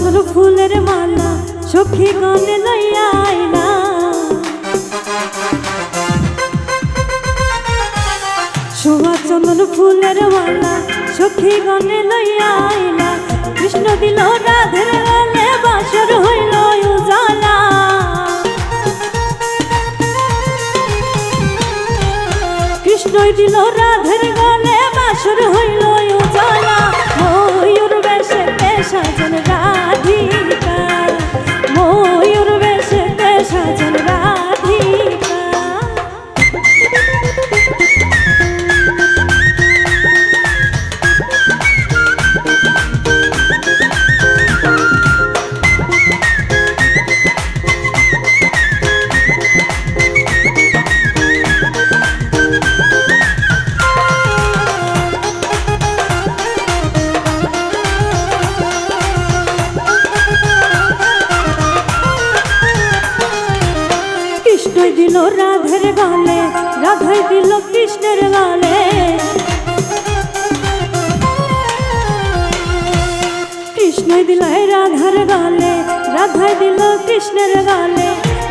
চন্দন ফুলের মালা সখী গনে লইয়া আইলা, শোভা চন্দন ফুলের মালা সখী গনে লইয়া আইলা। কৃষ্ণ দিল রাধের গলে বাসর হইল উজালা, কৃষ্ণই দিল রাধের গলে বাসর হইল উজালা। ময়ূর বেশেতে সাজন রাধিকা, ময়ূর বেশেতে সাজন রাধিকা। কৃষ্ণই দিল রাধের গালে, রাধাই দিল কৃষ্ণের গালে, কৃষ্ণই দিল রাধার গালে, রাধাই দিল কৃষ্ণের গালে।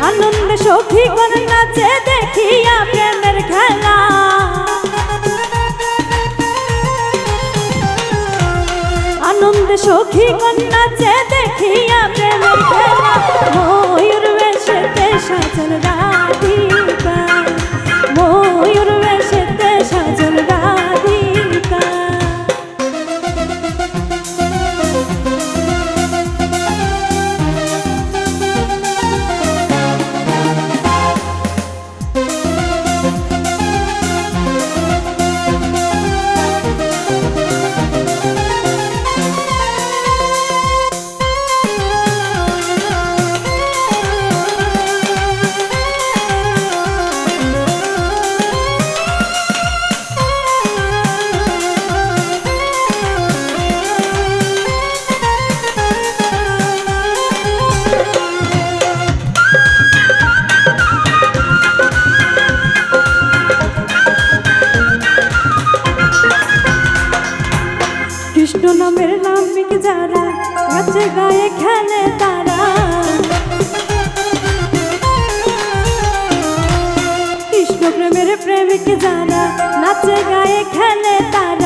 আনন্দে সখী গণ নাচে দেখিয়া প্রেমের খেলা, আনন্দে সখী গণ নাচে দেখিয়া প্রেমের খেলা। ময়ূর বেশেতে সাজন রাধিকা, ময়ূর বেশেতে সাজন রাধিকা। কৃষ্ণ নামের নামিক যারা নাচে গায়ে খেলে তারা, কৃষ্ণ প্রেমের প্রেমিক যারা নাচে গায়ে খেলে তারা।